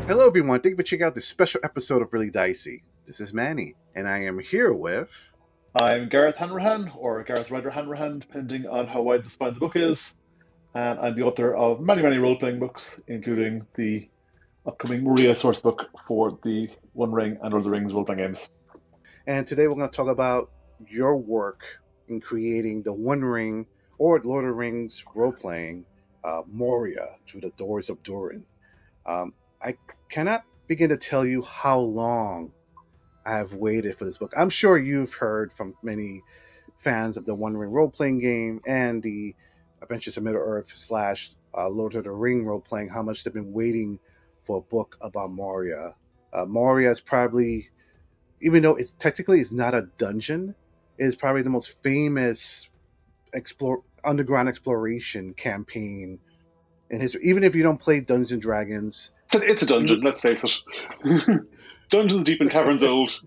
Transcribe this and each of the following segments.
Hello, everyone. Thank you for checking out this special episode of Really Dicey. This is Manny, and I am here with. I'm Gareth Hanrahan, or Gareth Ryder-Hanrahan, depending on how wide the spine of the book is. And I'm the author of many role playing books, including the upcoming Moria Sourcebook for the One Ring and Lord of the Rings role playing games. And today we're going to talk about your work in creating the One Ring or Lord of the Rings role playing Moria through the Doors of Durin. I cannot begin to tell you how long I have waited for this book. I'm sure you've heard from many fans of the One Ring role playing game and the Adventures of Middle Earth slash Lord of the Ring role playing how much they've been waiting for a book about Moria. Moria is probably, even though it's technically it's not a dungeon, is probably the most famous underground exploration campaign in history. Even if you don't play Dungeons and Dragons, It's a dungeon, you let's face it. Dungeons deep in caverns old.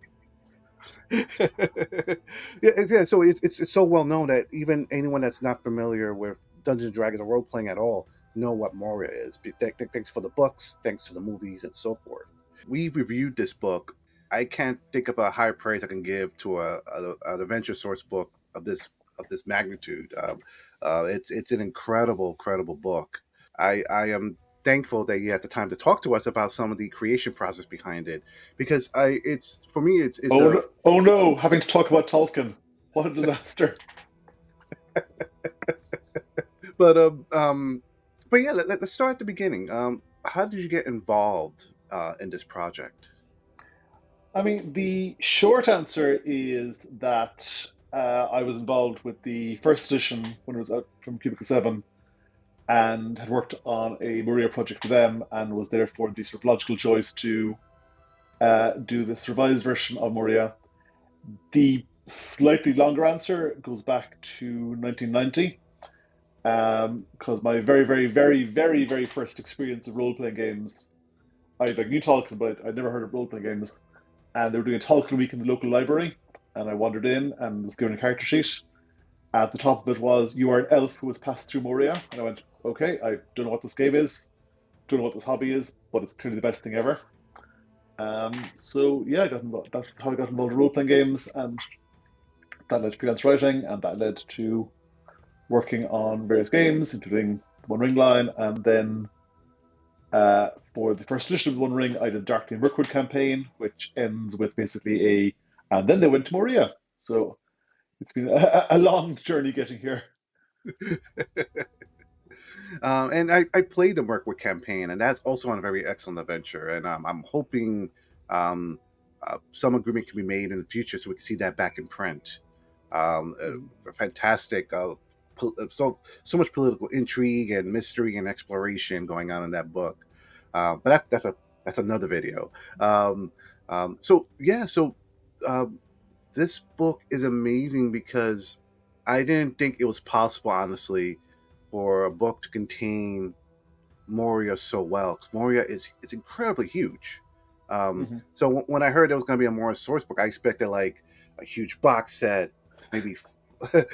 yeah, so it's so well known that even anyone that's not familiar with Dungeons and Dragons or role playing at all know what Moria is. Thanks for the books, thanks to the movies, and so forth. We've reviewed this book. I can't think of a higher praise I can give to an adventure source book of this magnitude. It's an incredible book. I am thankful that you had the time to talk to us about some of the creation process behind it because it's for me it's Oh a no, oh no, having to talk about Tolkien. What a disaster. but but yeah, let's start at the beginning. How did you get involved in this project? I mean, the short answer is that I was involved with the first edition when it was out from Cubicle 7 and had worked on a Moria project for them and was therefore the sort of logical choice to do this revised version of Moria. The slightly longer answer goes back to 1990 because my very first experience of role playing games, I like knew Tolkien, but I'd never heard of role playing games. And they were doing a Tolkien week in the local library, and I wandered in and was given a character sheet. At the top of it was, "You are an elf who has passed through Moria." And I went, "Okay, I don't know what this game is, don't know what this hobby is, but it's clearly the best thing ever." So yeah, I got involved. That's how I got involved in role playing games, and that led to freelance writing, and that led to working on various games, including the One Ring line, and then for the first edition of the One Ring, I did Darkly and Mirkwood campaign, which ends with basically and then they went to Moria. So it's been a long journey getting here. And I played the Mirkwood campaign, and that's also on a very excellent adventure. And I'm hoping um, some agreement can be made in the future so we can see that back in print. A fantastic, so much political intrigue and mystery and exploration going on in that book. But that's another video. So yeah, so um, this book is amazing because I didn't think it was possible, honestly, for a book to contain Moria so well. Because Moria is incredibly huge. Mm-hmm. So when I heard there was going to be a Moria source book, I expected like a huge box set, maybe like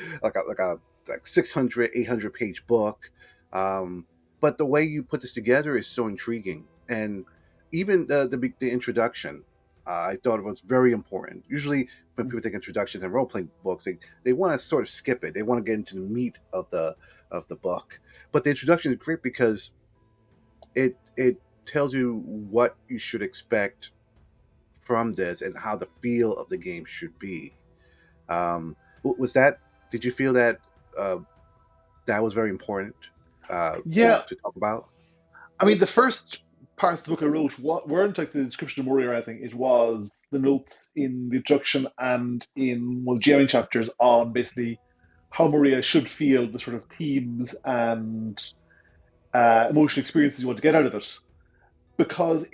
600, 800 page book. But the way you put this together is so intriguing, and even the introduction, I thought it was very important. Usually, when people take introductions and role playing books, they want to sort of skip it. They want to get into the meat of the book. But the introduction is great because it tells you what you should expect from this and how the feel of the game should be. Was that? Did you feel that uh, that was very important Yeah, to talk about? I mean, the first part of the book I wrote weren't like the description of Moria or anything. It was the notes in the introduction and in one of the GMing chapters on basically how Moria should feel, the sort of themes and emotional experiences you want to get out of it. Because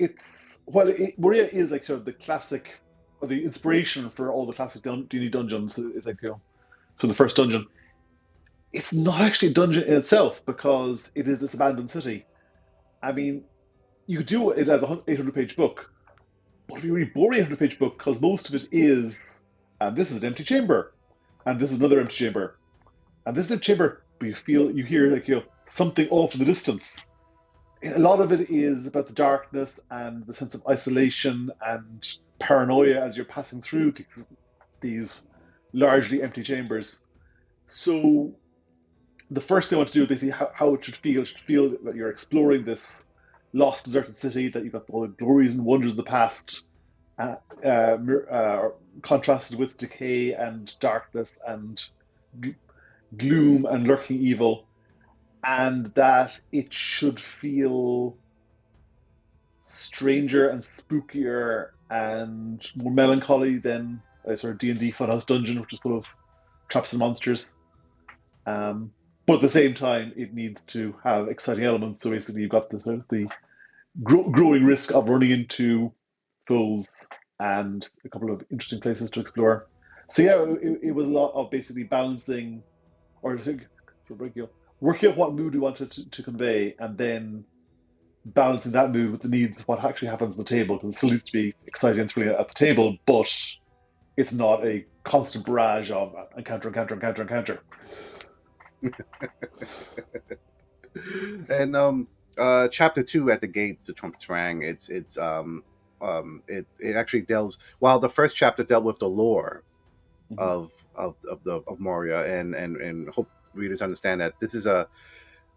Moria is like sort of the classic, or the inspiration for all the classic D&D dungeons. It's like, so the first dungeon. It's not actually a dungeon in itself because it is this abandoned city. I mean, you could do it as a 800-page book, but it'd be a really boring 800-page book because most of it is, and this is an empty chamber, and this is another empty chamber, and this is a chamber, but you hear like something off in the distance. a lot of it is about the darkness and the sense of isolation and paranoia as you're passing through these largely empty chambers. So the first thing I want to do is basically how it should feel. It should feel that you're exploring this lost, deserted city, that you've got all the glories and wonders of the past, uh, contrasted with decay and darkness and gloom and lurking evil, and that it should feel stranger and spookier and more melancholy than a sort of D&D Funhouse dungeon, which is full of traps and monsters. But at the same time, it needs to have exciting elements. So basically, you've got the growing risk of running into foes and a couple of interesting places to explore. So yeah, it was a lot of basically balancing or working out what mood we wanted to convey, and then balancing that mood with the needs of what actually happens on the table. Because it still needs to be exciting and thrilling at the table, but it's not a constant barrage of encounter, encounter, encounter, encounter. And chapter two at the gates, the trumpets rang. It actually delves. While the first chapter dealt with the lore Mm-hmm. of Moria, and hope readers understand that this is a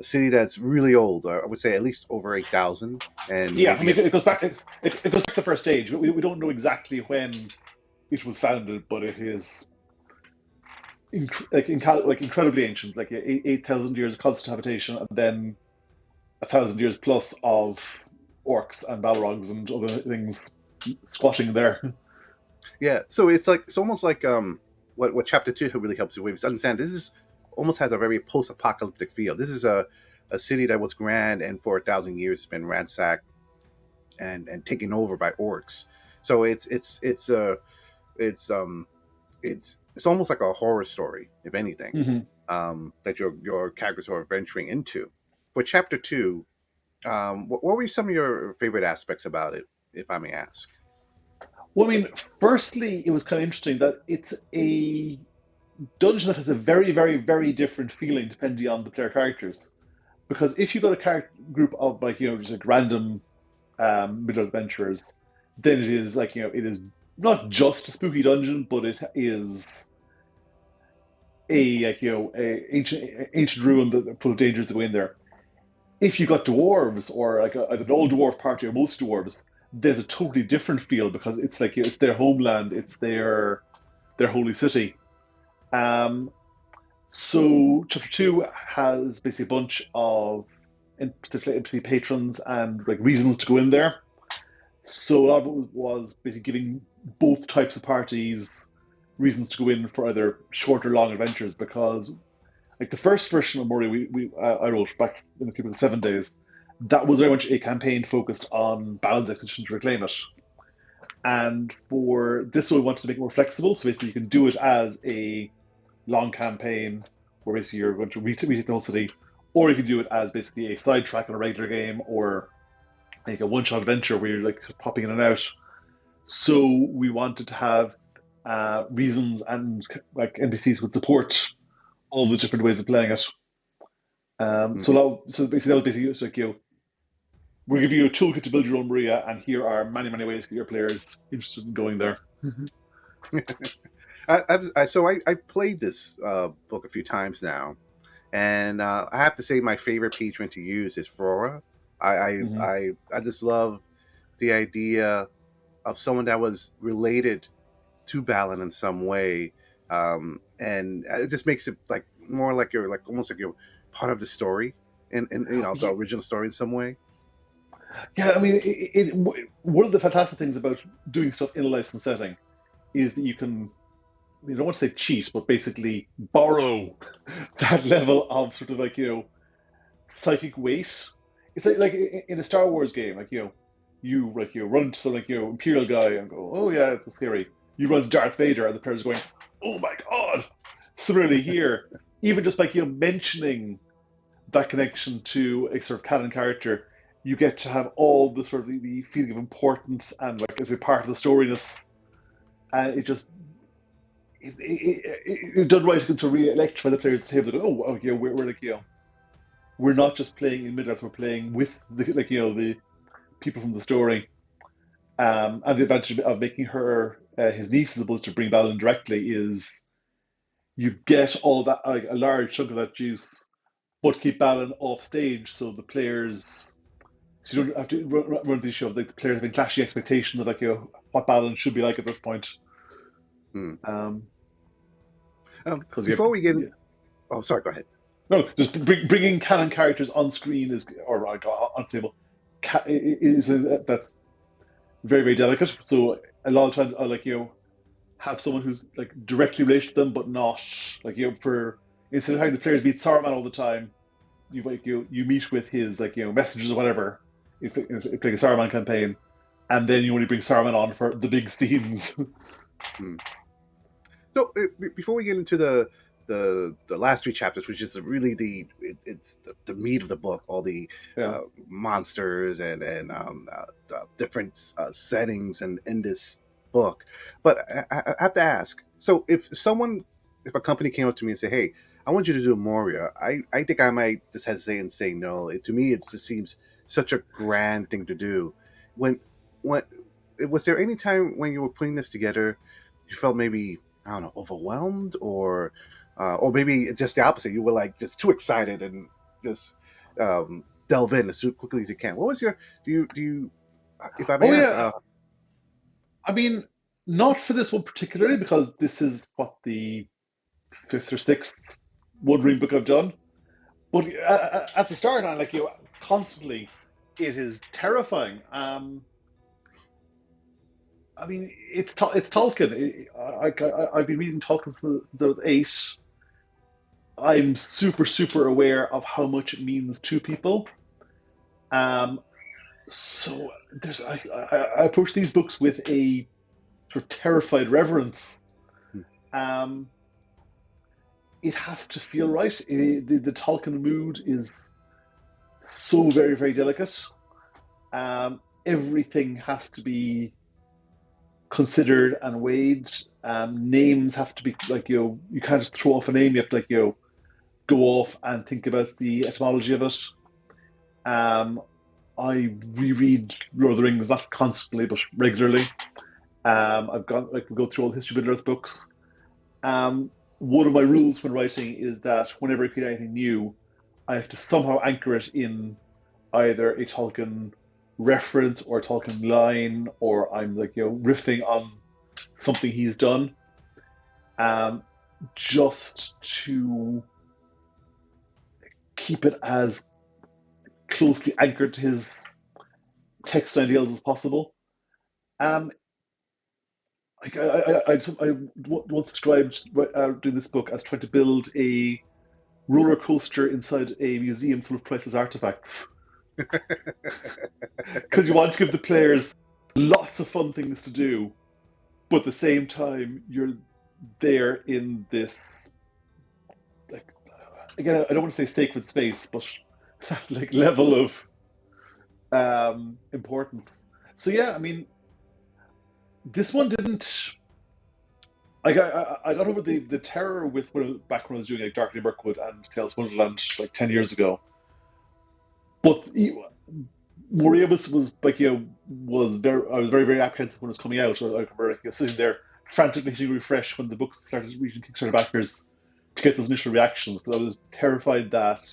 city that's really old. I would say at least over 8,000, and Yeah, I maybe mean, it goes back. It goes back to the first stage. We don't know exactly when it was founded, but it is like incredibly ancient, like 8,000 years of constant habitation, and then 1,000 years plus of orcs and balrogs and other things squatting there. yeah. So it's almost like what chapter two really helps you with is understand this is almost has a very post-apocalyptic feel. This is a city that was grand and for 1,000 years has been ransacked and taken over by orcs. So it's it's almost like a horror story, if anything, Mm-hmm. that your characters are venturing into. For chapter two, what were some of your favorite aspects about it, if I may ask? Well, I mean, firstly, it was kind of interesting that it's a dungeon that has a very, very, very different feeling depending on the player characters. Because if you've got a group of just like random middle adventurers, then it is it is not just a spooky dungeon, but it is a a ancient ruin that full of dangers to go in there. If you got dwarves or like an old dwarf party or most dwarves, there's a totally different feel because it's like it's their homeland, it's their holy city. Um, so chapter two has basically a bunch of particularly patrons and like reasons to go in there. So a lot of it was basically giving both types of parties reasons to go in for either short or long adventures because like the first version of Moria I wrote back in the Cubicle 7 days, that was very much a campaign focused on balance expedition to reclaim it. And for this one, we wanted to make it more flexible. So basically, you can do it as a long campaign where basically you're going to retake the whole city, or you can do it as basically a sidetrack in a regular game or like a one-shot adventure where you're like popping in and out. So we wanted to have reasons and like NPCs would support all the different ways of playing it. Hmm. So basically that was basically it's like we're giving you a toolkit to build your own Maria, and here are many ways to get your players interested in going there. I played this book a few times now, and I have to say my favorite patron to use is Flora. Mm-hmm. I just love the idea of someone that was related to Balin in some way, and it just makes it like more like you're like almost like you're part of the story, and the Yeah, original story in some way. yeah. I mean, one of the fantastic things about doing stuff in a licensed setting is that you can. I don't want to say cheat, but basically borrow that level of sort of like psychic weight. It's like in a Star Wars game, like you like run into some like Imperial guy and go, oh yeah, it's scary. You run to Darth Vader, and the player's going, oh my god. Similarly here, even just like mentioning that connection to a sort of canon character, you get to have all the sort of the feeling of importance and like as a part of the storyness, and it just it done right, it can sort of really electrify the players at the table. That, oh, yeah, we're like we're not just playing in Middle Earth, we're playing with the people from the story. And the advantage of making her his niece as opposed to bring Balin directly is you get all that, like a large chunk of that juice, but keep Balin off stage so the players, so you don't have to run the issue of like the players having clashing expectations of what Balin should be like at this point. Hmm. Um, because Before we get, yeah. oh, sorry, go ahead. No, just bringing canon characters on screen is or on table is that's very very delicate. So a lot of times I have someone who's like directly related to them, but not for instead of having the players meet Saruman all the time, you meet with his messages or whatever. If like a Saruman campaign, and then you only bring Saruman on for the big scenes. Hmm. So before we get into the last three chapters, which is really it's the meat of the book, all the Yeah. monsters and different settings and in this book. But I have to ask: so if a company came up to me and said, "Hey, I want you to do Moria," I think I might just hesitate and say no. To me, it just seems such a grand thing to do. When was there any time when you were putting this together, you felt maybe, I don't know, overwhelmed, or maybe it's just the opposite. You were like just too excited and just delve in as quickly as you can. What was your? Do you? If I Oh may ask, yeah. I mean, not for this one particularly because this is what the fifth or sixth One Ring book I've done. But at the start, I constantly, it is terrifying. I mean, it's Tolkien. I've been reading Tolkien since I was 8. I'm super super aware of how much it means to people. Um, so I approach these books with a sort of terrified reverence. Um, it has to feel right. The Tolkien mood is so very very delicate. Everything has to be considered and weighed. Names have to be you can't just throw off a name. You have to go off and think about the etymology of it. Um, I reread Lord of the Rings not constantly but regularly. I've got we go through all the History of Middle Earth books. One of my rules when writing is that whenever I create anything new, I have to somehow anchor it in either a Tolkien reference or a Tolkien line, or I'm riffing on something he's done, um, just to keep it as closely anchored to his text ideals as possible. Um, I once described doing this book as trying to build a roller coaster inside a museum full of priceless artifacts because you want to give the players lots of fun things to do, but at the same time you're there in this like again I don't want to say sacred space, but like level of importance. So yeah, I mean this one didn't. I got over the terror with back when I was doing like Darkly Mirkwood and Tales of Wonderland like 10 years ago. But Moria was was very I was very very apprehensive when it was coming out. I remember sitting there frantically hitting refresh when the books started reaching Kickstarter backers to get those initial reactions because I was terrified that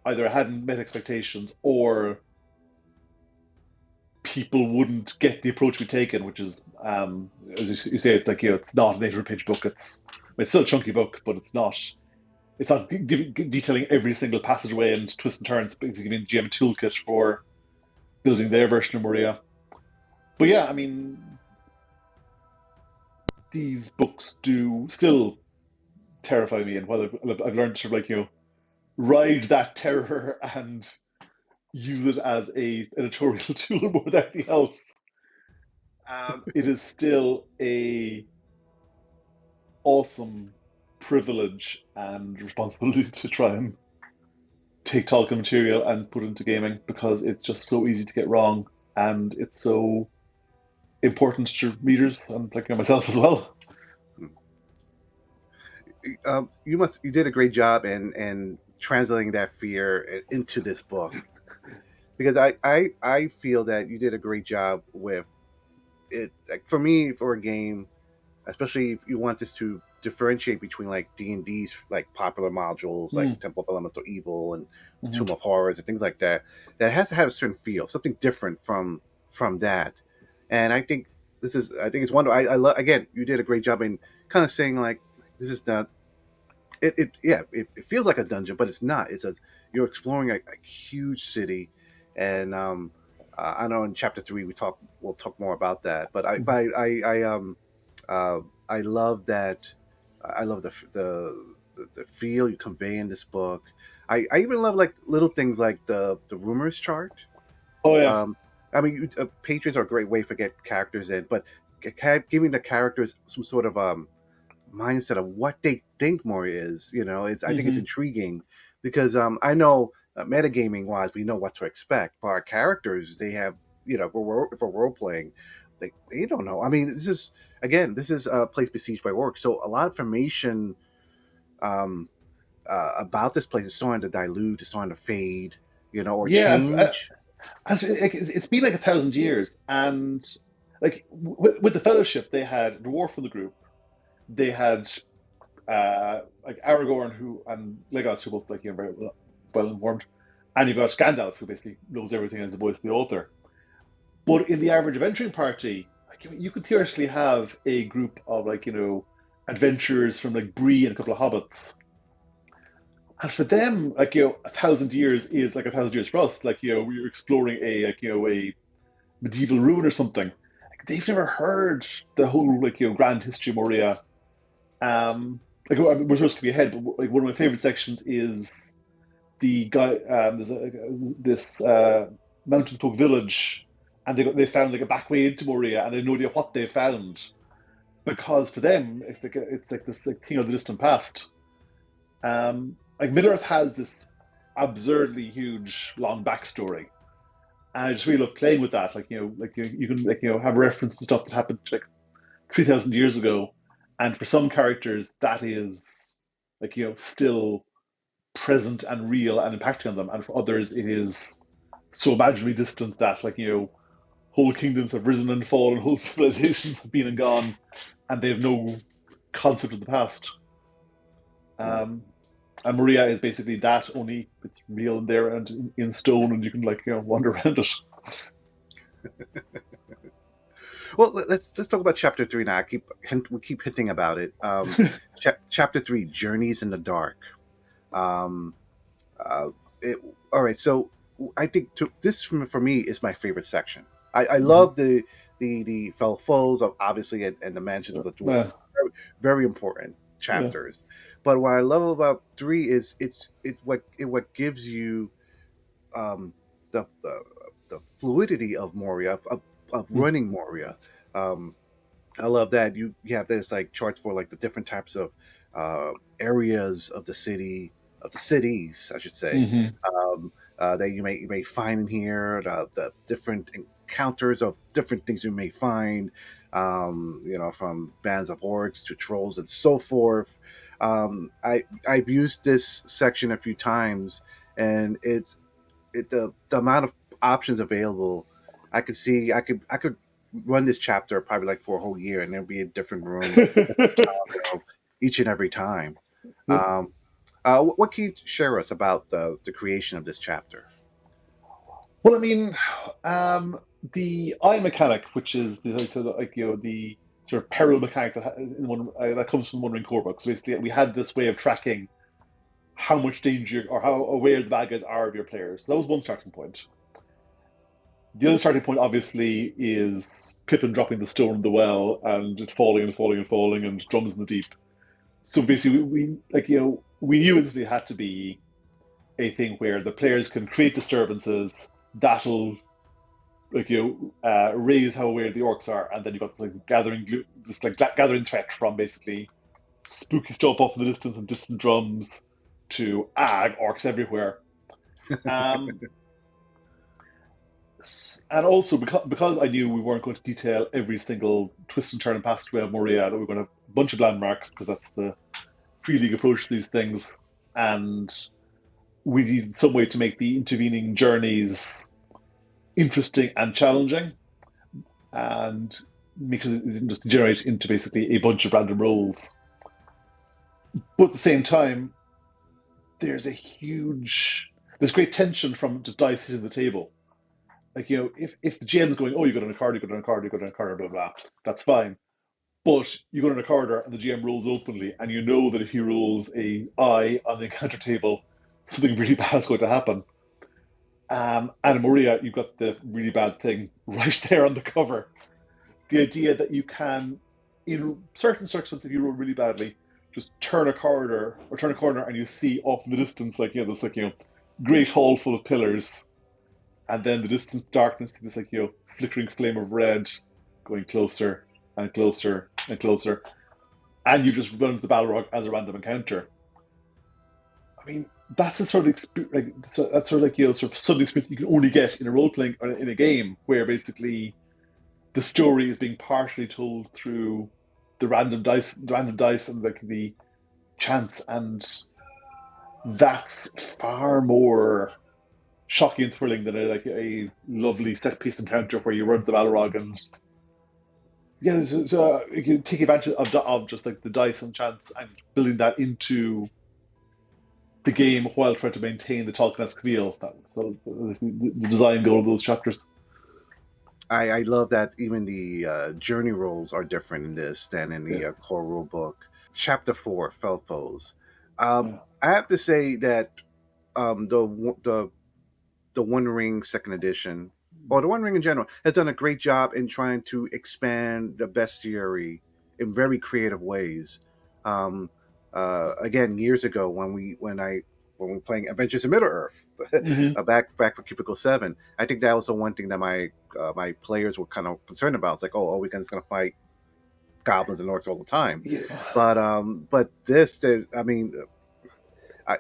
either I hadn't met expectations or people wouldn't get the approach we've taken, which is, as you say, it's it's not an 800-page book. It's still a chunky book, but it's not. It's not detailing every single passageway and twists and turns, but giving GM a toolkit for building their version of Moria. But yeah, I mean, these books do still terrify me, and while I've learned to ride that terror and use it as a editorial tool more than anything else, it is still a awesome privilege and responsibility to try and take Tolkien material and put it into gaming because it's just so easy to get wrong and it's so important to readers and myself as well. you did a great job, and translating that fear into this book, because I feel that you did a great job with it. Like for me, for a game, especially if you want this to differentiate between like D&D's like popular modules like Mm, Temple of Elemental Evil and mhm. Tomb of Horrors and things like that, that has to have a certain feel, something different from that. And I think it's wonderful. I love, again, you did a great job in kind of saying like this is not it feels like a dungeon, but it's not. It's a You're exploring a huge city, and I know in chapter three we'll talk more about that. But I love that. I love the feel you convey in this book. I even love like little things like the rumors chart. Oh yeah. Um, I mean, patrons are a great way to get characters in, but giving the characters some sort of mindset of what they think Moria is. It's I think it's Hmm. intriguing because I know metagaming wise we know what to expect, but our characters they have if we're role playing, they don't know. I mean, this is a place besieged by orcs, so a lot of information um, about this place is starting to dilute, is starting to fade, or Yeah, change. it's been like 1,000 years, and like with the Fellowship, they had a dwarf in the group. They had like Aragorn, who and Legolas, who both like very well informed, and you've got Gandalf, who basically knows everything as the voice of the author. But in the average adventuring party, like you could theoretically have a group of like adventurers from like Bree and a couple of hobbits. And for them, like 1,000 years is like 1,000 years for us. Like we're exploring a like a medieval ruin or something. Like, they've never heard the whole like grand history of Moria. Like we're supposed to be ahead, but like one of my favorite sections is the guy. There's this mountain folk village, and they found like a back way into Moria, and they have no idea what they found because for them it's like this like thing of the distant past. Like Middle Earth has this absurdly huge long backstory, and I just really love playing with that. Like like you can like have a reference to stuff that happened like 3,000 years ago, and for some characters that is like still present and real and impacting on them, and for others it is so imaginably distant that like whole kingdoms have risen and fallen, whole civilizations have been and gone, and they have no concept of the past. Mm. Um, and Moria is basically that, only it's real and there and in stone, and you can like wander around it. Well, let's talk about chapter three now. We keep hinting about it. Chapter three, journeys in the dark. Um, uh, it, all right, so I think this for me is my favorite section. I Mhm. love the fellow foes, obviously, and the mansion of the dwarf. Yeah, Very, very important yeah. chapters. But what I love about three is what gives you um, the the fluidity of Moria of Mm. running Moria. Um, I love that you have there's like charts for like the different types of areas of the cities, I should say, Hmm. that you may find in here. The different encounters of different things you may find, from bands of orcs to trolls and so forth. I've used this section a few times, and the amount of options available. I could run this chapter probably like for a whole year, and there'll be a different room, different scenario each and every time. Um, what can you share us about the creation of this chapter? Well, I mean, um, the eye mechanic, which is like the sort of peril mechanic that comes from One Ring Core book. So basically, we had this way of tracking how much danger or how aware the bad guys are of your players. So that was one starting point. The other starting point, obviously, is Pippin dropping the stone in the well and it falling and falling and falling and drums in the deep. So basically, we like we knew it had to be a thing where the players can create disturbances that'll like raise how aware the orcs are, and then you've got this like gathering threat from basically spooky stuff off in the distance and distant drums to orcs everywhere. Um, and also because I knew we weren't going to detail every single twist and turn and passageway of Moria, that we are going to have a bunch of landmarks because that's the free league approach to these things, and we needed some way to make the intervening journeys interesting and challenging, and make sure that it didn't just generate into basically a bunch of random rolls. But at the same time, there's a there's great tension from just dice hitting the table. Like, if the GM is going, oh, you got on a card, you got on a card, you got on a card, blah, blah, that's fine. But you go on a corridor and the GM rolls openly, and you know that if he rolls a I on the encounter table, something really bad is going to happen. And in Moria, you've got the really bad thing right there on the cover. The idea that you can, in certain circumstances, if you roll really badly, just turn a corridor or turn a corner and you see off in the distance, like, this, like, great hall full of pillars, and then the distant darkness, this, like, flickering flame of red going closer and closer and closer, and you just run into the Balrog as a random encounter. I mean, that's the sort of experience, like, so that's sort of like, sort of sudden experience you can only get in a role playing or in a game where basically the story is being partially told through the random dice, and like the chance, and that's far more shocking and thrilling than a lovely set piece encounter where you run the Balrog and so you can take advantage of just like the dice and chance and building that into the game while trying to maintain the Tolkien-esque feel. That was the design goal of those chapters. I love that even the journey rolls are different in this than in Yeah, the core rule book. Chapter 4, Fell Foes. yeah. I have to say that the One Ring Second Edition, or the One Ring in general, has done a great job in trying to expand the bestiary in very creative ways. Um, Again, years ago when we were playing Adventures in Middle Earth, Mm-hmm. back for Cubicle 7, I think that was the one thing that my players were kind of concerned about. It's like, oh, are we going to fight goblins and orcs all the time? Yeah. But this is, I mean, I,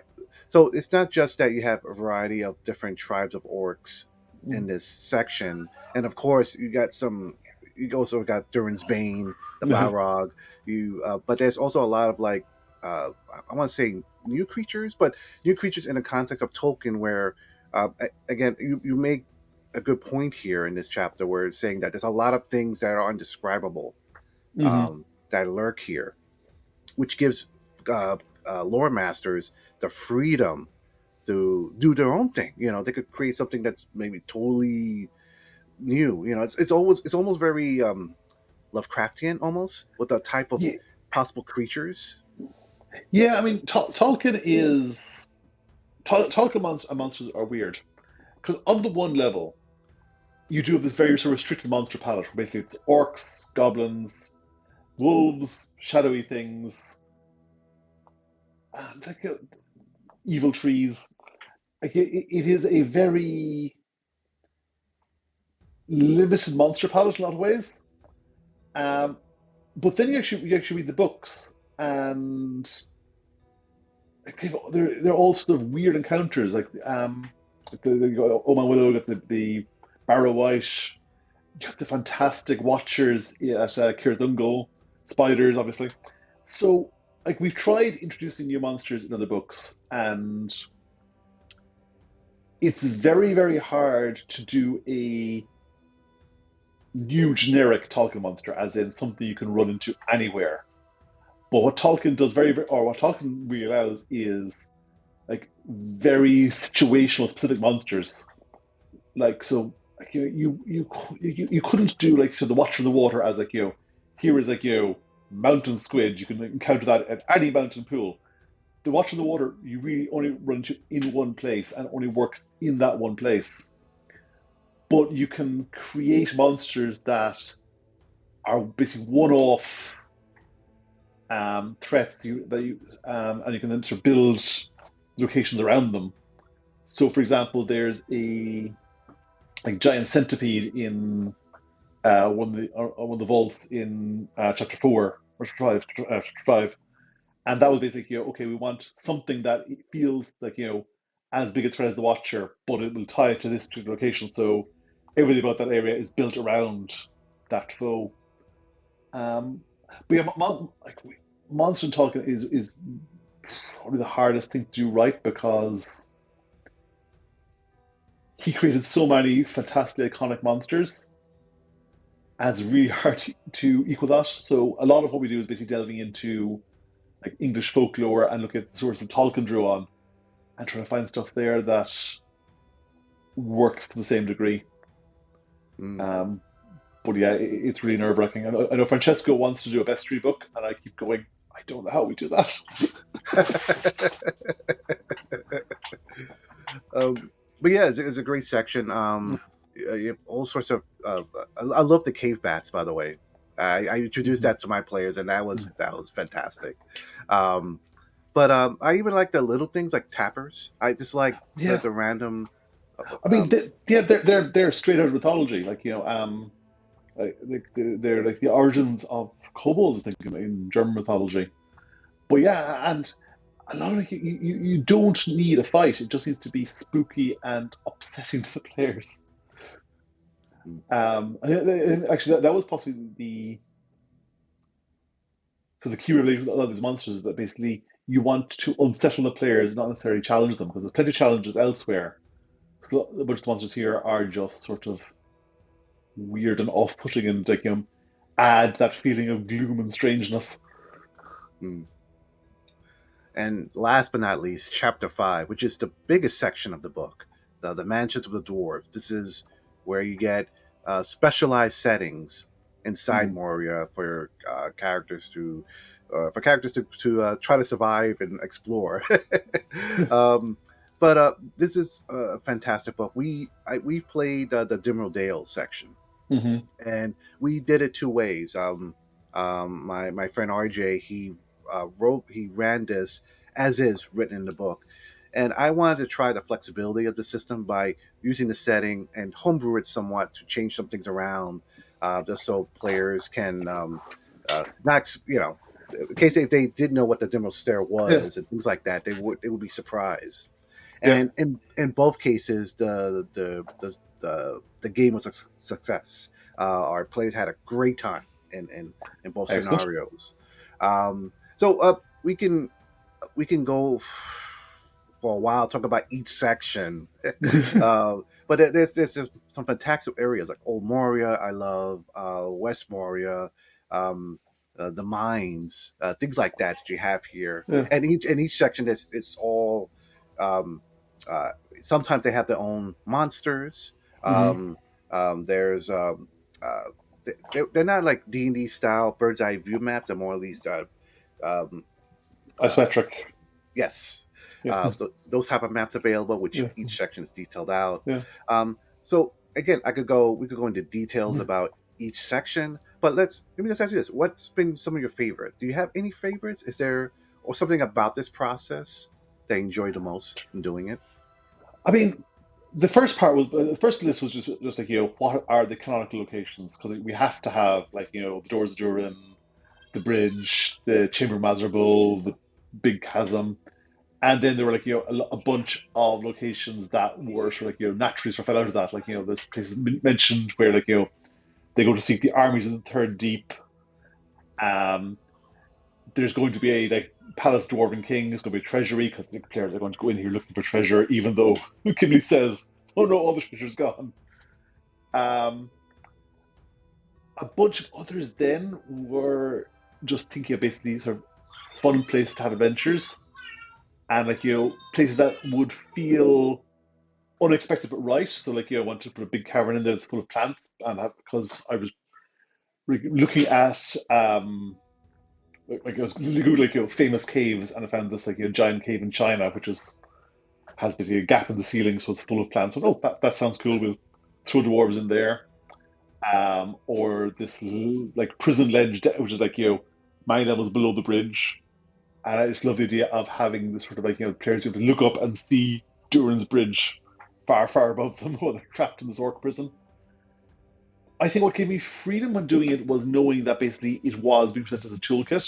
so it's not just that you have a variety of different tribes of orcs in this section, and of course you got some. You also got Durin's Bane, the Mm-hmm. Balrog. But there's also a lot of like, I want to say new creatures, but new creatures in the context of Tolkien, where again you make a good point here in this chapter where it's saying that there's a lot of things that are undescribable Mm-hmm. that lurk here, which gives uh, lore masters the freedom to do their own thing. They could create something that's maybe totally new. It's almost very Lovecraftian, almost with a type of Yeah. possible creatures. Yeah, I mean, Tolkien monsters are weird because on the one level, you do have this very sort of restricted monster palette. Where basically, it's orcs, goblins, wolves, shadowy things, and like evil trees. Like it is a very limited monster palette in a lot of ways. Um, but then you actually read the books, and like they're all sort of weird encounters. Like you got Oman Willow, got the Barrow White, you got the fantastic Watchers at Kirthungol, spiders, obviously. So, like, we've tried introducing new monsters in other books, and it's very, very hard to do a new generic Tolkien monster, as in something you can run into anywhere. But what Tolkien does or what Tolkien really allows is like very situational, specific monsters. Like so, like you couldn't do like so the Watcher in the Water as like here is like mountain squid. You can encounter that at any mountain pool. The Watcher in the Water you really only run into in one place and only works in that one place. But you can create monsters that are basically one-off threats and you can then sort of build locations around them. So, for example, there's a like giant centipede in one of the vaults in chapter 4 or chapter 5, and that was basically okay, we want something that feels like as big a threat as the Watcher, but it will tie it to this particular location. So everything about that area is built around that foe. Um, but yeah, Monster Talking is probably the hardest thing to do right because he created so many fantastic iconic monsters, and it's really hard to equal that. So a lot of what we do is basically delving into like English folklore and look at the source that Tolkien drew on and trying to find stuff there that works to the same degree. Mm. Um, but yeah, it's really nerve wracking. I know Francesco wants to do a bestiary book, and I keep going, I don't know how we do that. um, but yeah, it's a great section. All sorts of. I love the cave bats, by the way. I introduced Mhm. that to my players, and that was fantastic. Um, but I even like the little things like tappers. I just like Yeah, the random. I mean, yeah, they're straight out of mythology. Like they're like the origins of kobolds, I think, in German mythology. But yeah, and a lot of you don't need a fight. It just needs to be spooky and upsetting to the players. Actually, that was possibly the key revelation with a lot of these monsters is that basically you want to unsettle the players, not necessarily challenge them, because there's plenty of challenges elsewhere. So a bunch of monsters here are just sort of weird and off-putting, and like add that feeling of gloom and strangeness. Mm. And last but not least, chapter 5, which is the biggest section of the book, the mansions of the dwarves. This is where you get specialized settings inside Mm-hmm. Moria for characters to try to survive and explore. um, but this is a fantastic book. We've played the Dimral Dale section, Mm-hmm. and we did it two ways. My friend RJ, he ran this as is written in the book, and I wanted to try the flexibility of the system by using the setting and homebrew it somewhat to change some things around, just so players can not in case if they didn't know what the demo stair Yeah, was and things like that, they would be surprised. yeah, And in both cases, the game was a success. Our players had a great time in both excellent. scenarios. So we can go for a while talk about each section. But there's just some fantastic areas like Old Moria. I love West Moria, um, the mines, things like that you have here. Yeah. And each section is it's all. Um, uh, Sometimes they have their own monsters. Mm-hmm. Um, there's they're not like D&D style bird's eye view maps. They're more at least um, uh, Isometric. yes, Yeah, those type of maps available, which yeah, each section is detailed out. yeah. So again, we could go into details about each section, but let me just ask you this: what's been some of your favorite? Do you have any favorites? Is there or something about this process that you enjoy the most in doing it? I mean, the first part was the first list was just like what are the canonical locations, because we have to have like the doors of Durin, the bridge, the Chamber of Mazarbul, the big chasm, and then there were like a bunch of locations that were sort of like naturally sort of fell out of that, like there's places mentioned where like they go to seek the armies of the Third Deep. Um, there's going to be a like Palace Dwarven King. There's going to be a treasury because the players are going to go in here looking for treasure, even though Kimberly says, "Oh no, all the treasure's gone." Um, a bunch of others then were just thinking of basically sort of fun place to have adventures, and like places that would feel unexpected but right. So like I want to put a big cavern in there that's full of plants, and because I was looking at like I was googling like famous caves, and I found this like giant cave in China, which is has basically a gap in the ceiling, so it's full of plants. So, oh, that sounds cool. We'll throw dwarves in there. Or this like prison ledge, which is like many levels below the bridge. And I just love the idea of having this sort of like players be able to look up and see Durin's bridge far, far above them while they're trapped in this orc prison. I think what gave me freedom when doing it was knowing that basically it was being presented as a toolkit.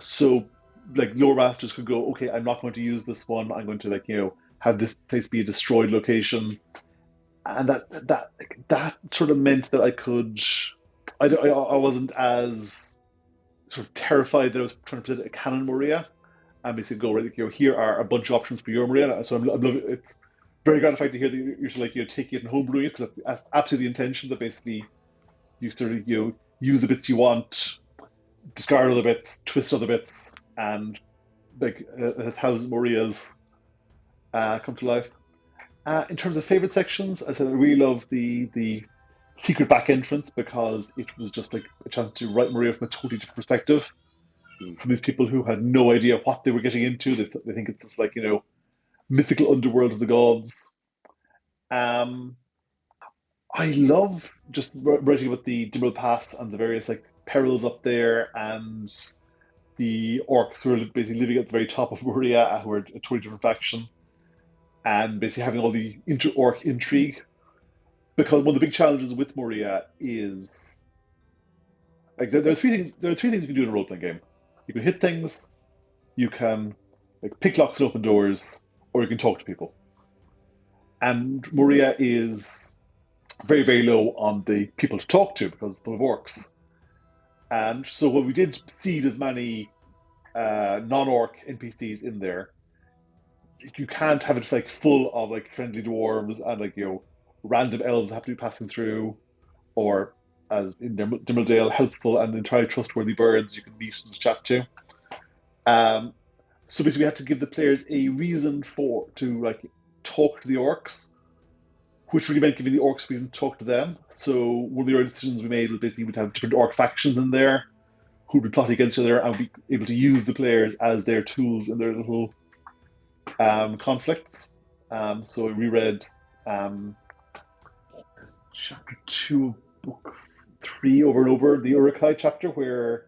So like lower masters could go, okay, I'm not going to use this one. I'm going to like have this place be a destroyed location, and that sort of meant that I could. I wasn't as sort of terrified that I was trying to present a canon Moria and basically go right. Here are a bunch of options for your Moria. So I'm loving it. very gratified to hear that you're like taking it and homebrewing it, because that's absolutely the intention, that basically you sort of use the bits you want, discard other bits, twist other bits, and like a thousand Morias come to life. In terms of favorite sections, I said I really love the secret back entrance, because it was just like a chance to write Moria from a totally different perspective, Mm. from these people who had no idea what they were getting into. They think it's this like mythical underworld of the gods. Um, I love just writing about the Dimble Pass and the various like perils up there, and the orcs who are basically living at the very top of Moria, who are a totally different faction, and basically having all the inter-orc intrigue. Because one of the big challenges with Moria is like there are three things. There are three things you can do in a role-playing game. You can hit things, you can like pick locks and open doors, or you can talk to people. And Moria is very, very low on the people to talk to because it's full of orcs. And so when we did seed as many non-orc NPCs in there, you can't have it like full of like friendly dwarves and like random elves that have to be passing through, or as in Dimmerdale, helpful and entirely trustworthy birds you can meet and chat to. Um, so basically, we have to give the players a reason to like talk to the orcs, which really meant giving the orcs a reason to talk to them. So one of the early decisions we made was basically we'd have different orc factions in there who'd be plotting against each other, and be able to use the players as their tools in their little conflicts. So I reread um, chapter two of book three over and over, the Urukai chapter, where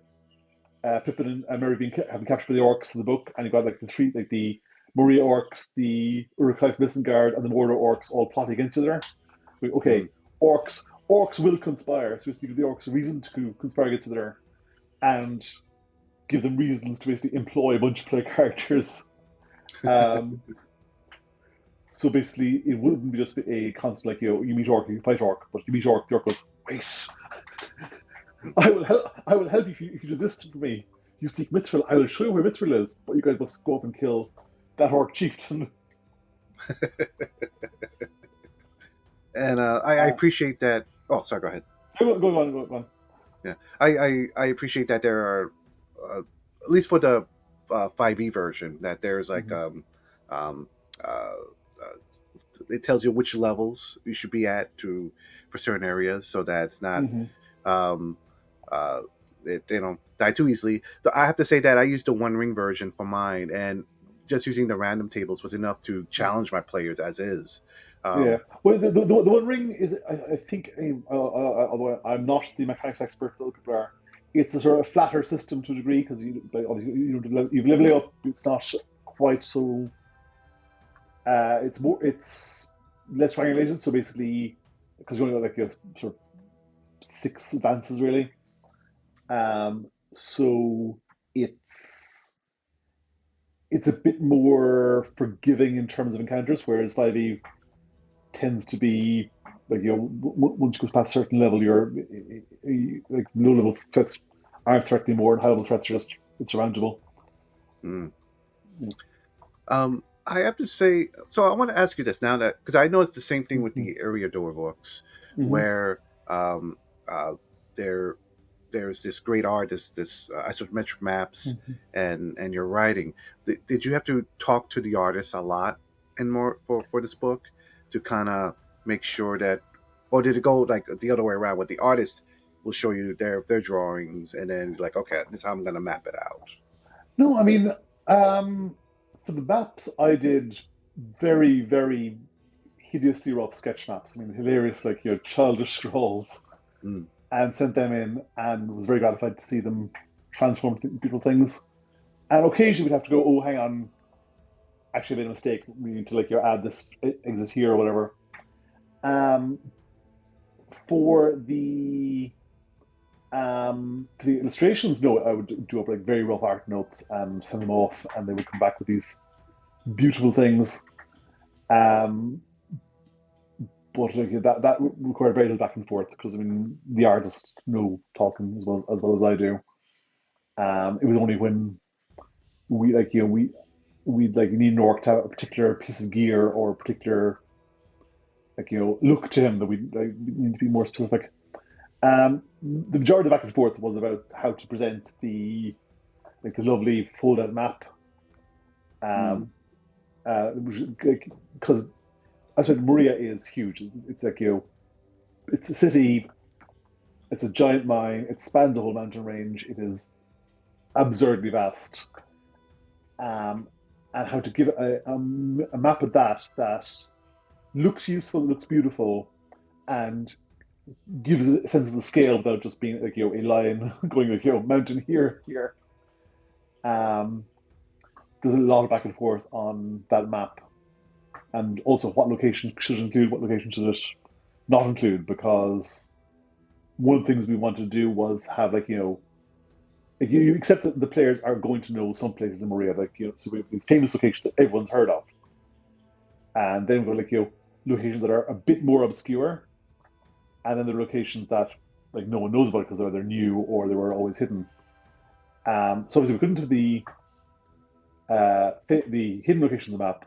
Pippin and Merry have been captured by the orcs in the book, and you got like the three, like the Moria orcs, the Urukai from Isengard, and the Mordor orcs all plotting against each other. Okay, Mm. orcs will conspire. So we give the orcs a reason to conspire against each other, and give them reasons to basically employ a bunch of player characters. Um, so basically, it wouldn't be just a constant like you meet orc, you fight orc, but you meet orc, the orc goes, wait, I will help you if you do this for me. You seek Mithril, I will show you where Mithril is, but you guys must go up and kill that orc chieftain. And I Uh, appreciate that. Oh, sorry. Go ahead. go on, go on. Yeah, I appreciate that there are, at least for the 5e version, that there's like Mm-hmm. um, uh, uh, it tells you which levels you should be at to for certain areas, so that it's not Mm-hmm. um, they don't die too easily. So I have to say that I used the One Ring version for mine, and just using the random tables was enough to challenge my players as is. Yeah. Um, Well, the One Ring is, I think, although I'm not the mechanics expert that other people are, it's a sort of flatter system to a degree, because obviously you've leveling up. It's not quite so. It's less triangulated. So basically, because you only got like sort of six advances really. So it's it's a bit more forgiving in terms of encounters, whereas 5e tends to be like once you go past a certain level, you're like low level threats aren't threatening more, and high level threats are just insurmountable. mm. I have to say, so I want to ask you this now that because I know it's the same thing with Mm-hmm. the area door books, Mm-hmm. where uh, there there's this great art, this isometric maps, Mm-hmm. and your writing. Did you have to talk to the artists a lot and more for this book to kind of make sure that, or did it go like the other way around, where the artist will show you their drawings and then like, okay, this is how I'm gonna map it out. No, I mean, um, for the maps, I did very, very hideously rough sketch maps. I mean, hilarious, like childish scrawls, Mm. and sent them in, and was very gratified to see them transform beautiful things. And occasionally we'd have to go, oh, hang on, actually made a mistake. We need to like add this exit here or whatever. Um, for the illustrations, no, I would do up like very rough art notes and send them off, and they would come back with these beautiful things. Um, but like that required very little back and forth, because I mean the artists know talking as well as I do. It was only when we we'd like need an orc to have a particular piece of gear or a particular look to him that we like, need to be more specific. The majority of the back and forth was about how to present the lovely fold out map. Mm. Um, because I said Moria is huge. It's like it's a city. It's a giant mine. It spans a whole mountain range. It is absurdly vast. Um, and how to give a map of that looks useful, looks beautiful, and gives a sense of the scale without just being like a line going like mountain here, here. Um, there's a lot of back and forth on that map, and also what location should it include, what location should it not include, because one of the things we wanted to do was have like you accept that the players are going to know some places in Moria, like so we have these famous locations that everyone's heard of, and then we've got locations that are a bit more obscure, and then there are locations that like no one knows about because they're new or they were always hidden. So obviously we couldn't have the hidden location of the map,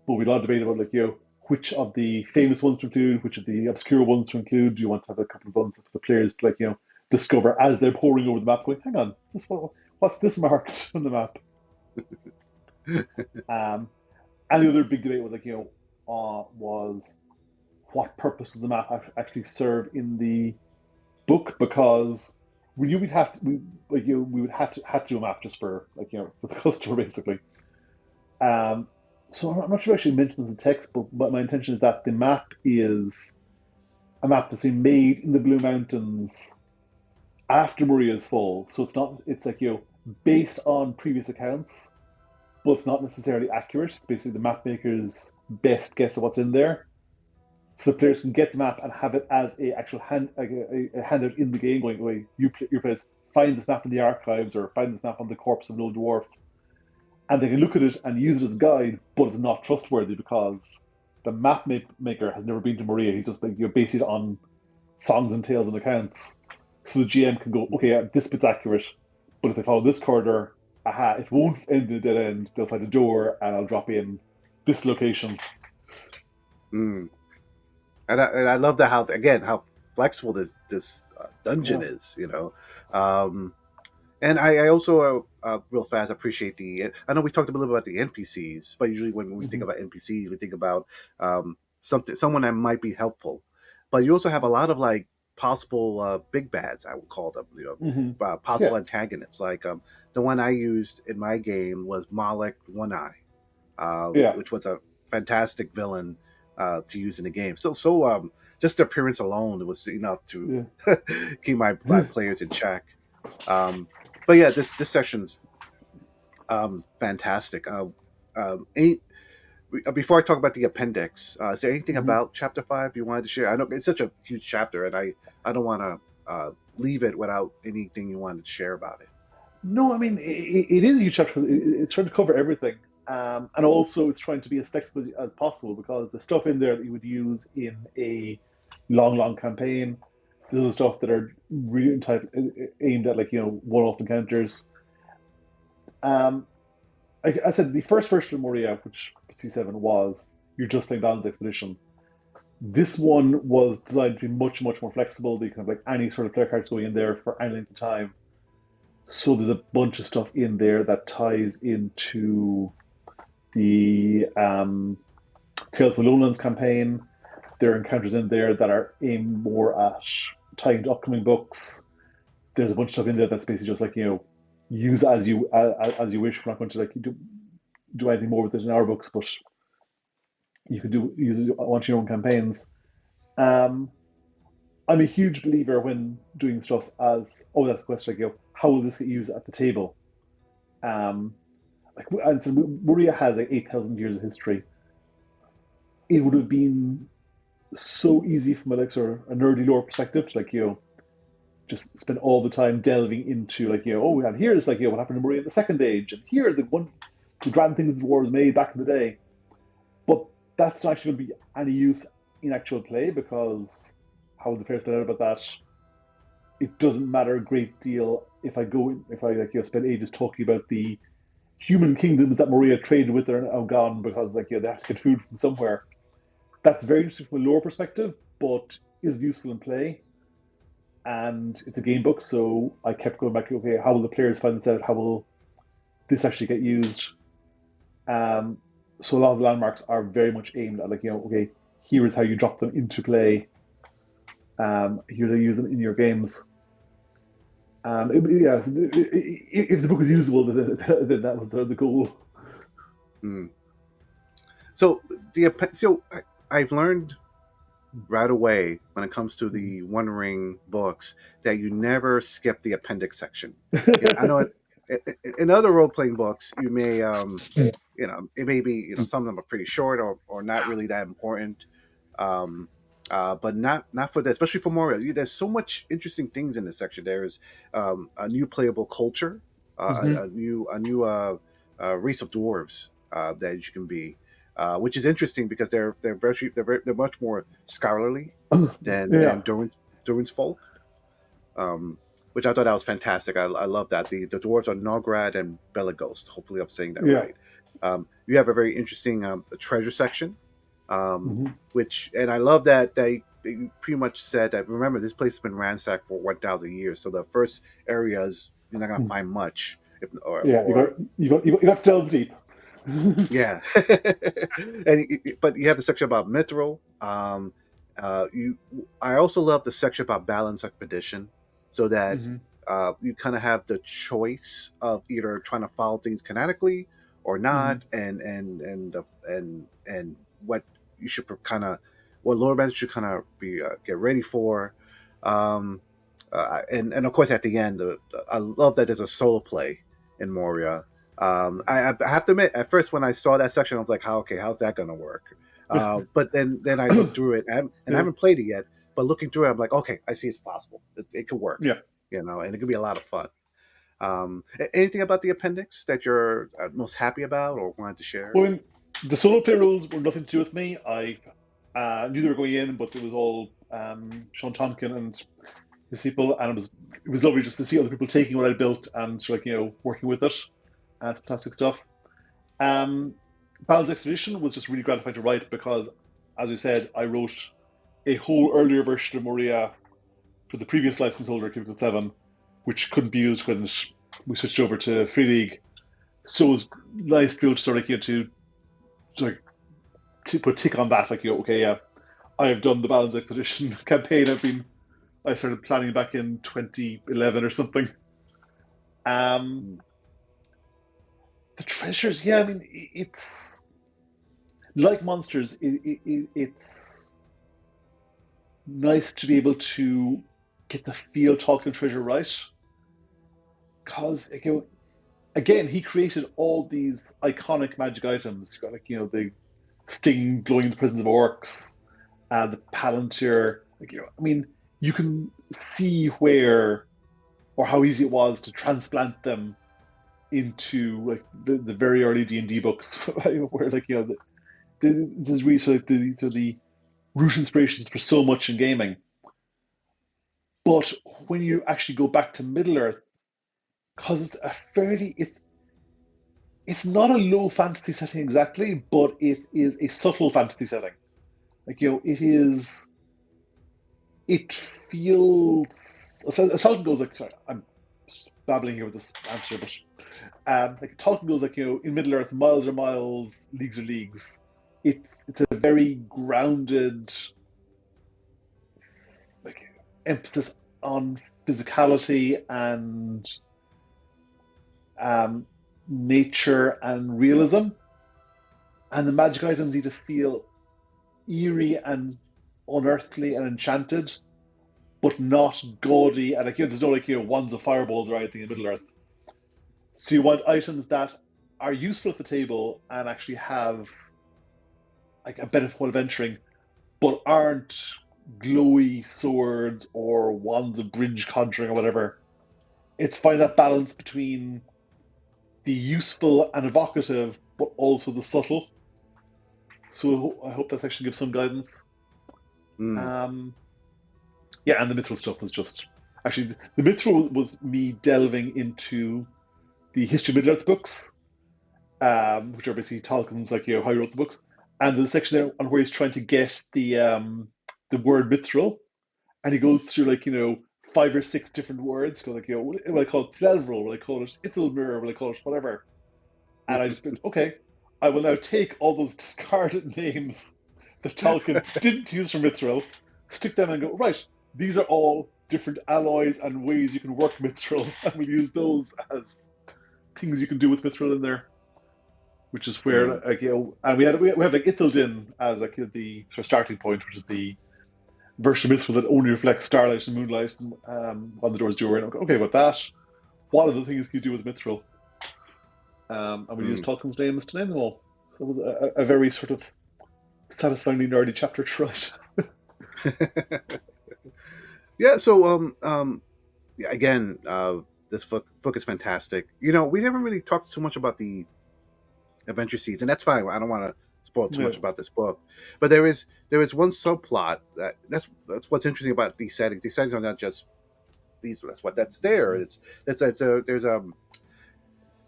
but we had a lot of debate about which of the famous ones to include, which of the obscure ones to include. Do you want to have a couple of ones for the players to discover as they're poring over the map, going, "Hang on, what's this marked on the map?" Um, and the other big debate was was what purpose does the map actually serve in the book? Because we knew we'd have to, we would have to do a map just for for the customer basically. Um, so I'm not sure I actually mentioned this in text, but my intention is that the map is a map that's been made in the Blue Mountains after Maria's fall. So it's like based on previous accounts, but it's not necessarily accurate. It's basically the map maker's best guess of what's in there. So the players can get the map and have it as a actual a handout in the game, going, "Wait, your players find this map in the archives or find this map on the corpse of an old dwarf," and they can look at it and use it as a guide, but it's not trustworthy because the map maker has never been to Moria. He's just based it on songs and tales and accounts. So the GM can go, "Okay, yeah, this bit's accurate, but if they follow this corridor, aha, it won't end in a dead end. They'll find a door, and I'll drop in this location." Mm. And I love that, how again how flexible this dungeon Yeah. is. Um, and I also real fast appreciate the. I know we talked a little bit about the NPCs, but usually when we think Mm-hmm. about NPCs, we think about someone that might be helpful. But you also have a lot of like possible big bads, I would call them. Mm-hmm. Yeah. Possible antagonists. Like the one I used in my game was Malik One Eye, Yeah. which was a fantastic villain to use in the game. Just the appearance alone was enough to Yeah. keep my players in check. Um, but yeah, this section's fantastic. Before I talk about the appendix, is there anything Mm-hmm. about chapter 5 you wanted to share? I know it's such a huge chapter, and I don't want to leave it without anything you wanted to share about it. No, I mean it is a huge chapter. It's trying to cover everything, and also it's trying to be as flexible as possible because the stuff in there that you would use in a long campaign, there's other stuff that are really aimed at one-off encounters. Um, I said the first version of Moria, which C7 was, you're just playing Don's expedition. This one was designed to be much more flexible. You can have like any sort of player cards going in there for any length of time. So there's a bunch of stuff in there that ties into the Tales of the Lowlands campaign. There are encounters in there that are aimed more at tying to upcoming books. There's a bunch of stuff in there that's basically just use as you wish. We're not going to do anything more with it in our books, but you could use it on your own campaigns. Um, I'm a huge believer when doing stuff as that's the question. How will this get used at the table? Um, and so Maria has like 8,000 years of history. It would have been so easy from a nerdy lore perspective to just spend all the time delving into we have here's what happened in Maria in the Second Age, and here are the grand things the dwarves made back in the day. But that's not actually going to be any use in actual play because how would the players find out about that? It doesn't matter a great deal if I spend ages talking about the human kingdoms that Moria traded with are now gone because like they have to get food from somewhere. That's very interesting from a lore perspective, but is useful in play. And it's a game book, so I kept going back. Okay, how will the players find this out? How will this actually get used? Um, so a lot of the landmarks are very much aimed at like okay, here is how you drop them into play. Here's how you use them in your games. Yeah, if the book is usable, then that was the goal. Mm. So I've learned right away when it comes to the One Ring books that you never skip the appendix section. I know in other role playing books you may it may be some of them are pretty short or not really that important, um, but not for that, especially for Moria. There's so much interesting things in this section. There's a new playable culture, Mm-hmm. a new race of dwarves that you can be, which is interesting because they're much more scholarly Yeah. than Durin's folk, which I thought that was fantastic. I love that the dwarves are Nograd and Belagos. Hopefully, I'm saying that Yeah. right. You have a very interesting treasure section, Mm-hmm. which and I love that they pretty much said that. Remember, this place has been ransacked for 1,000 years, so the first areas you're not gonna find much, if, Yeah. or You got to delve deep. yeah, but you have the section about mithril. You, I also love the section about balance expedition, so that Mm-hmm. you kind of have the choice of either trying to follow things canonically or Mm-hmm. not, and what you should kind of what lower bands should kind of be get ready for. Um, and of course at the end, I love that there's a solo play in Moria. I have to admit, at first when I saw that section, I was like, "How okay? How's that going to work?" But then I looked through it, and I Yeah. haven't played it yet. But looking through it, I'm like, "Okay, I see it's possible. It could work, Yeah. and it could be a lot of fun." Anything about the appendix that you're most happy about or wanted to share? Well, I mean, the solo play rules were nothing to do with me. I knew they were going in, but it was all Sean Tompkin and his people, and it was lovely just to see other people taking what I built and like working with it. It's fantastic stuff. Um, Balin's Expedition was just really gratifying to write because, as you said, I wrote a whole earlier version of Moria for the previous license holder, Cubicle 7, which couldn't be used when we switched over to Free League. So it was nice to be able to sort of to sort of put a tick on that, like okay, yeah, I have done the Balin's Expedition campaign. I started planning back in 2011 or something. Um, Mm. the treasures, yeah, I mean, it's like monsters. It's nice to be able to get the feel talking treasure right, because again, he created all these iconic magic items. You got like the sting glowing in the prisons of orcs, the palantir. Like I mean, you can see where or how easy it was to transplant them into like the very early D&D books, where like there's really sort of the root inspirations for so much in gaming. But when you actually go back to Middle Earth, because it's not a low fantasy setting exactly, but it is a subtle fantasy setting. Like it feels. Assault goes like sorry, I'm babbling here with this answer, but like Tolkien goes like in Middle Earth, miles are miles, leagues are leagues. It's a very grounded like emphasis on physicality and um, nature and realism, and the magic items need to feel eerie and unearthly and enchanted, but not gaudy. And like there's no like wands of fireballs or anything in Middle Earth. So you want items that are useful at the table and actually have like a benefit while adventuring, but aren't glowy swords or wands of bridge conjuring or whatever. It's finding that balance between the useful and evocative, but also the subtle. So I hope that actually gives some guidance. Mm. Um, yeah, and the mithril stuff was just actually the mithril was me delving into the history of Middle Earth books which are basically Tolkien's like how he wrote the books, and there's a section there on where he's trying to get the word mithril, and he goes through like 5 or 6 different words. Go like will I call it Threlvril? Will I call it Ithelmir? Will I call it whatever? And I just went, okay, I will now take all those discarded names that Tolkien didn't use for mithril, stick them and go right. These are all different alloys and ways you can work mithril, and we'll use those as things you can do with mithril in there, which is where Mm. and we have like Ithildin as like the sort of starting point, which is the version of Mithril that only reflects starlight and moonlight and on the doors during. Okay, with that, what are the things you do with Mithril? And we use Mm. Tolkien's names to name them all. So it was a very sort of satisfyingly nerdy chapter to write. Yeah. So yeah, again, this book is fantastic. We never really talked too much about the adventure seeds, and that's fine. I don't want to spoil too Yeah. much about this book, but there is one subplot that's what's interesting about these settings. These settings are not just these. That's what that's there. It's a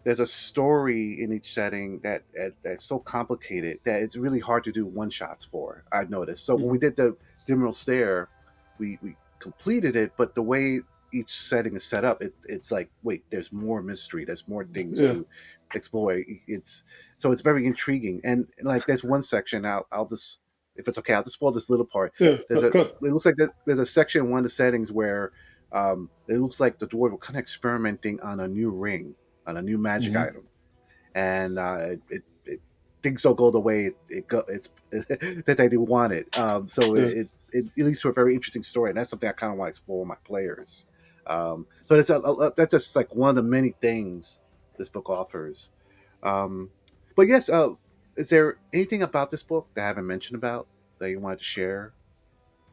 there's a story in each setting that's so complicated that it's really hard to do one shots for. I've noticed. So when we Mm-hmm. did the Dimeral Stair, we completed it, but the way each setting is set up, it's like wait, there's more mystery, there's more things Yeah. to explore. It's very intriguing. And like there's one section, I'll just, if it's okay, I'll just spoil this little part. Yeah. There's a Good. it looks like there's a section in one of the settings where it looks like the dwarf were kind of experimenting on a new ring, on a new magic Mm-hmm. item, and things don't go the way it's that they wanted. So Yeah. it leads to a very interesting story, and that's something I kind of want to explore with my players. So that's just like one of the many things this book offers. Um, but yes, is there anything about this book that I haven't mentioned about that you wanted to share?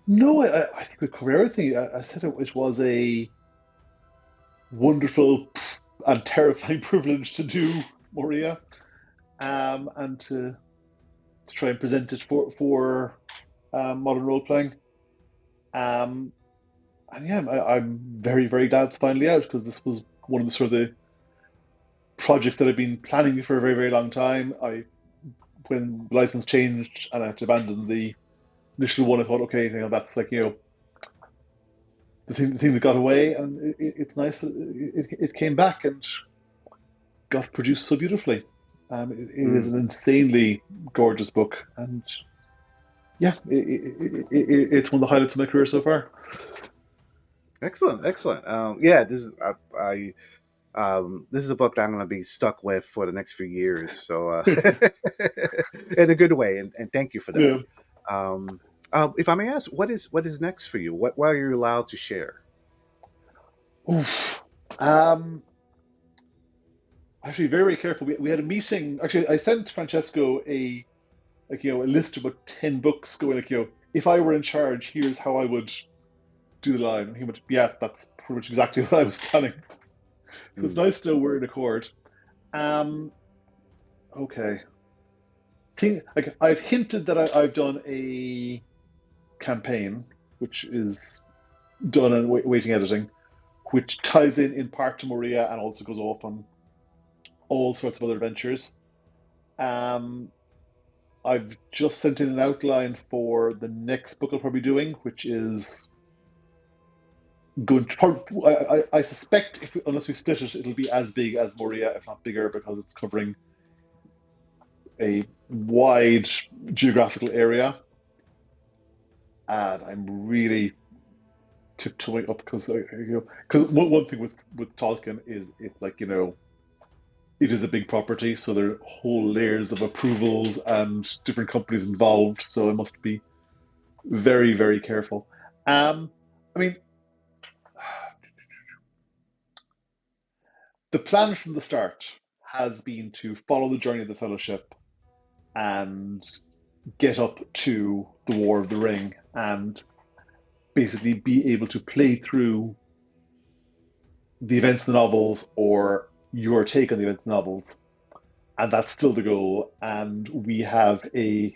No, I think we covered everything. I said it was a wonderful and terrifying privilege to do Moria, and to try and present it for modern role playing. Um, and yeah, I'm very, very glad it's finally out because this was one of the sort of the projects that I've been planning for a very, very long time. When the license changed and I had to abandon the initial one, I thought, okay, that's like the thing that got away, and it's nice that it came back and got produced so beautifully. It is Mm. an insanely gorgeous book, and yeah, it's one of the highlights of my career so far. Excellent, excellent. Yeah, this is a book that I'm going to be stuck with for the next few years. So, in a good way, and thank you for that. Yeah. Um, if I may ask, what is next for you? What are you allowed to share? Oof. Um, Actually, very, very careful. We had a meeting. Actually, I sent Francesco a list of about 10 books, going if I were in charge, here's how I would do the line. And he went, yeah, that's pretty much exactly what I was planning. So it's Mm. nice to know we're in accord. Um, okay. Like I've hinted that I've done a campaign, which is done and waiting editing, which ties in part to Moria and also goes off on all sorts of other adventures. Um, I've just sent in an outline for the next book I'll probably be doing, which is going to probably, I suspect, unless we split it, it'll be as big as Moria, if not bigger, because it's covering a wide geographical area. And I'm really tiptoeing up because because one thing with Tolkien is it's like it is a big property, so there are whole layers of approvals and different companies involved. So I must be very, very careful. I mean, the plan from the start has been to follow the journey of the Fellowship and get up to the War of the Ring and basically be able to play through the events of the novels or your take on the events of the novels. And that's still the goal. And we have there's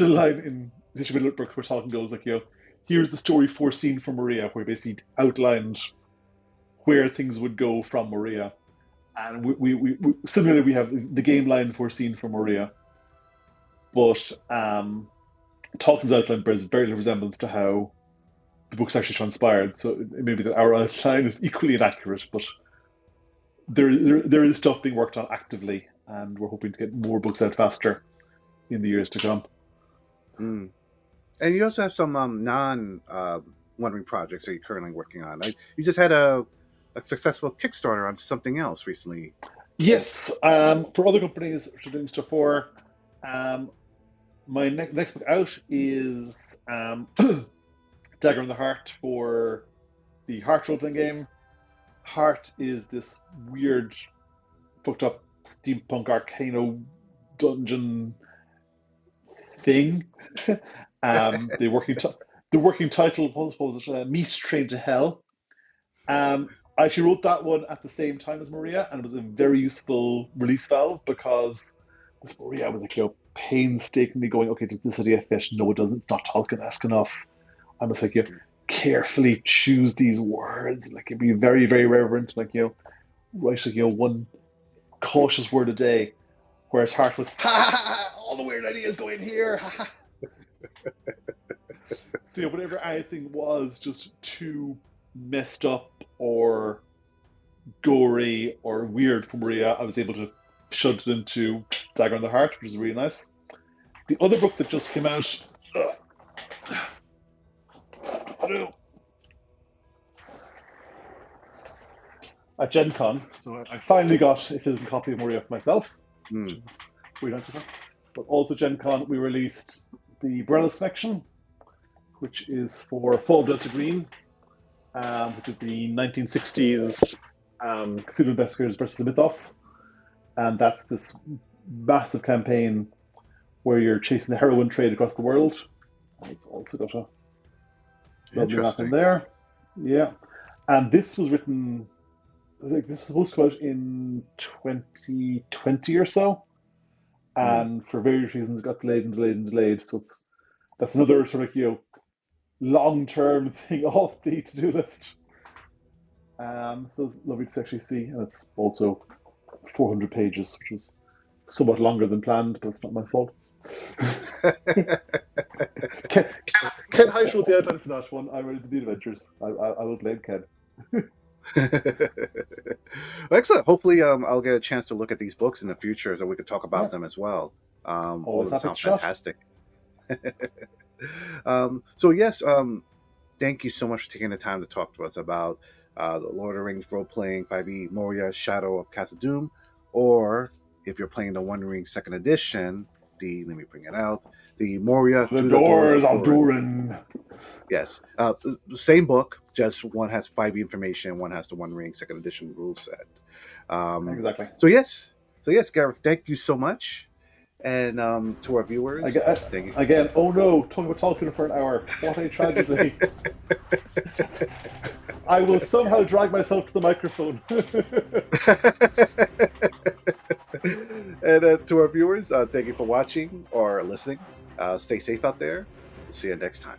a line in History of Middle Earth where Tolkien goes like, here's the story foreseen from Maria, where he basically outlined where things would go from Moria. And similarly, we have the game line foreseen for Moria, but Tolkien's outline bears very little resemblance to how the book's actually transpired. So it may be that our outline is equally inaccurate, but there is stuff being worked on actively, and we're hoping to get more books out faster in the years to come. Mm. And you also have some non Wondering projects that you're currently working on. You just had a successful Kickstarter on something else recently. Yes, for other companies which are doing stuff for, um, my next book out is Dagger in the Heart for the Heart role playing game. Heart is this weird, fucked up steampunk arcano dungeon thing. The working title was Meat Train to Hell. I actually wrote that one at the same time as Maria, and it was a very useful release valve because with Maria, I was like, painstakingly going, okay, does this idea fit? No, it doesn't. It's not Tolkien-esque enough. I was like, carefully choose these words, like, be very, very reverent, like, write, like, one cautious word a day. Whereas Heart was, ha ha ha, all the weird ideas go in here, ha ha. So, whatever anything was just too messed up or gory or weird for Maria, I was able to shut it into Dagger in the Heart, which is really nice. The other book that just came out at Gen Con, so I finally got a physical copy of Moria for myself, which is really nice of her. But also Gen Con, we released the Borellis Collection, which is for Fall of Delta Green, which is the 1960s Cthulhu Investigators versus the Mythos. And that's this massive campaign where you're chasing the heroin trade across the world. And it's also got a lovely map in there. Yeah. And this was written, I think this was supposed to come out in 2020 or so. And for various reasons, it got delayed and delayed and delayed. So that's another sort of, long-term thing off the to-do list. So it's lovely to actually see. And it's also 400 pages, which is somewhat longer than planned, but it's not my fault. Ken Heish wrote the outline for that one. I read the adventures. I will blame Ken. Excellent. Hopefully, I'll get a chance to look at these books in the future so we could talk about them as well. All of them sound fantastic. So yes, thank you so much for taking the time to talk to us about the Lord of the Rings role-playing 5e Moria Shadow of Khazad-dûm, or if you're playing the One Ring Second Edition, let me bring it out, the Moria the Doors of Durin. Yes, same book, just one has 5e information, one has the One Ring Second Edition rule set. Exactly. So yes, Gareth, thank you so much. And to our viewers, thank you. Again, oh no, talking about Tolkien for an hour. What a tragedy. I will somehow drag myself to the microphone. And to our viewers, thank you for watching or listening. Stay safe out there. See you next time.